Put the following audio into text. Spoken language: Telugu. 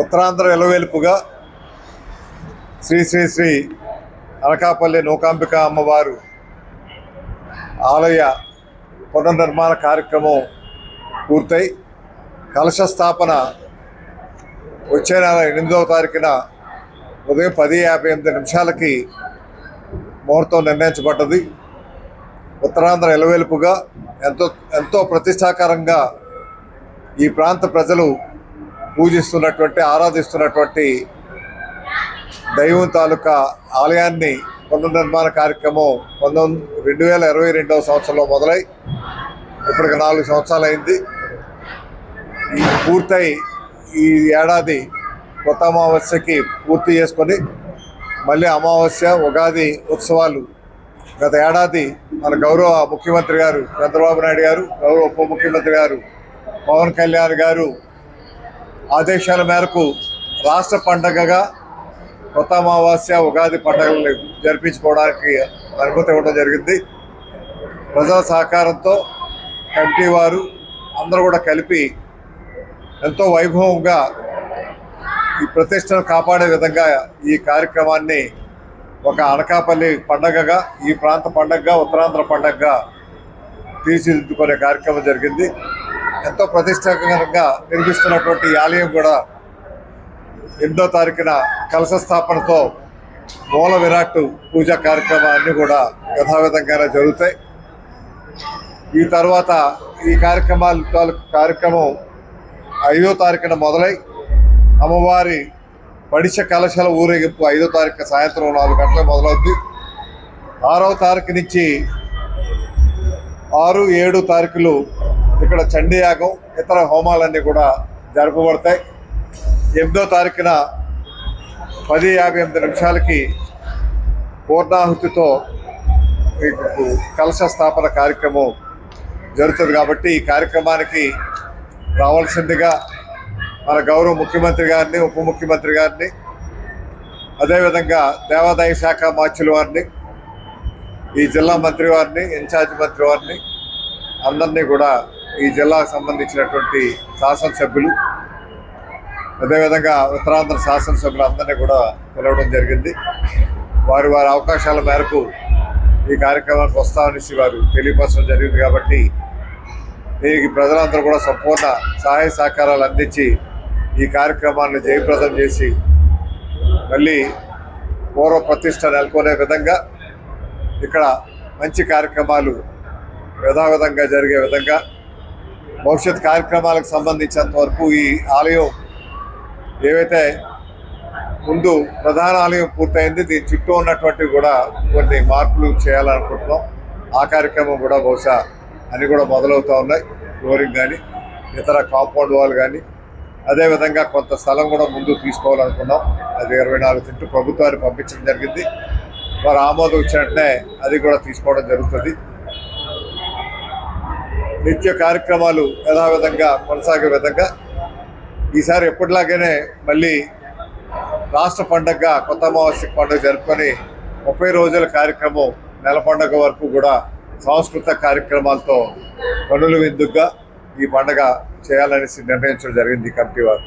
ఉత్తరాంధ్ర ఎలవేల్పుగా శ్రీ శ్రీ శ్రీ అనకాపల్లి నూకాంబిక అమ్మవారు ఆలయ పునర్నిర్మాణ కార్యక్రమం పూర్తయి కలశ స్థాపన వచ్చే నెల 8వ తారీఖున ఉదయం 10:58 ముహూర్తం నిర్ణయించబడ్డది. ఉత్తరాంధ్ర ఎలవేల్పుగా ఎంతో ప్రతిష్టాకరంగా ఈ ప్రాంత ప్రజలు పూజిస్తున్నటువంటి ఆరాధిస్తున్నటువంటి దైవం తాలూకా ఆలయాన్ని పునర్నిర్మాణ కార్యక్రమం 2022వ సంవత్సరంలో మొదలై ఇప్పటికి 4 సంవత్సరాలు అయింది. పూర్తయి ఈ ఏడాది కొత్త అమావాస్యకి పూర్తి చేసుకొని మళ్ళీ అమావాస్య ఉగాది ఉత్సవాలు గత ఏడాది మన గౌరవ ముఖ్యమంత్రి గారు చంద్రబాబు నాయుడు గారు, గౌరవ ఉప ముఖ్యమంత్రి గారు పవన్ కళ్యాణ్ గారు ఆదేశాల మేరకు రాష్ట్ర పండగగా కొత్త అమావాస్య ఉగాది పండుగలను జరిపించుకోవడానికి అనుమతి ఇవ్వడం జరిగింది. ప్రజల సహకారంతో కమిటీ వారు అందరూ కూడా కలిపి ఎంతో వైభవంగా ఈ ప్రతిష్టను కాపాడే విధంగా ఈ కార్యక్రమాన్ని ఒక అనకాపల్లి పండగగా, ఈ ప్రాంత పండగగా, ఉత్తరాంధ్ర పండగగా తీర్చిదిద్దుకునే కార్యక్రమం జరిగింది. ఎంతో ప్రతిష్టాకరంగా నిర్మిస్తున్నటువంటి ఈ ఆలయం కూడా 8వ తారీఖున కలశ స్థాపనతో మూల విరాట్ పూజా కార్యక్రమాలన్నీ కూడా యథావిధంగానే జరుగుతాయి. ఈ తర్వాత ఈ కార్యక్రమం 5వ తారీఖున మొదలై అమ్మవారి పడిశ కలశాల ఊరేగింపు 5వ తారీఖు సాయంత్రం 4 గంటలకు మొదలవుద్ది. 6వ తారీఖు నుంచి 6, 7 తారీఖులు ఇక్కడ చండీయాగం ఇతర హోమాలన్నీ కూడా జరపబడతాయి. 8వ తారీఖున 10:58 పూర్ణాహుతితో కలశ స్థాపన కార్యక్రమం జరుగుతుంది. కాబట్టి ఈ కార్యక్రమానికి రావాల్సిందిగా మన గౌరవ ముఖ్యమంత్రి గారిని, ఉప ముఖ్యమంత్రి గారిని, అదేవిధంగా దేవాదాయ శాఖ మార్చుల వారిని, ఈ జిల్లా మంత్రి వారిని, ఇన్ఛార్జ్ మంత్రి వారిని అందరినీ కూడా ఈ జిల్లాకు సంబంధించినటువంటి శాసనసభ్యులు, అదేవిధంగా ఉత్తరాంధ్ర శాసనసభ్యులు అందరినీ కూడా పిలవడం జరిగింది. వారి అవకాశాల మేరకు ఈ కార్యక్రమానికి వస్తామనేసి వారు తెలియపరచడం జరిగింది. కాబట్టి దీనికి ప్రజలందరూ కూడా సంపూర్ణ సహాయ సహకారాలు అందించి ఈ కార్యక్రమాన్ని జయప్రదం చేసి మళ్ళీ పూర్వ ప్రతిష్ట నెలకొనే విధంగా ఇక్కడ మంచి కార్యక్రమాలు యథావిధంగా జరిగే విధంగా భవిష్యత్ కార్యక్రమాలకు సంబంధించినంత వరకు ఈ ఆలయం ఏవైతే ముందు ప్రధాన ఆలయం పూర్తయింది, దీని చుట్టూ ఉన్నటువంటివి కూడా కొన్ని మార్పులు చేయాలనుకుంటున్నాం. ఆ కార్యక్రమం కూడా బహుశా అన్నీ కూడా మొదలవుతూ ఉన్నాయి. ఫ్లోరింగ్ కానీ ఇతర కాంపౌండ్ వాల్ కానీ, అదేవిధంగా కొంత స్థలం కూడా ముందు తీసుకోవాలనుకున్నాం. అది 24 సెంట్లు ప్రభుత్వాన్ని పంపించడం జరిగింది. వారు ఆమోదం ఇచ్చినట్టే అది కూడా తీసుకోవడం జరుగుతుంది. నిత్య కార్యక్రమాలు యథావిధంగా కొనసాగే విధంగా ఈసారి ఎప్పటిలాగానే మళ్ళీ రాష్ట్ర పండగగా కొత్త అమావాస్య పండుగ జరుపుకొని 30 రోజుల కార్యక్రమం నెల పండుగ వరకు కూడా సాంస్కృతిక కార్యక్రమాలతో కనుల విందుగా ఈ పండుగ చేయాలనేసి నిర్ణయించడం జరిగింది కమిటీ వారు.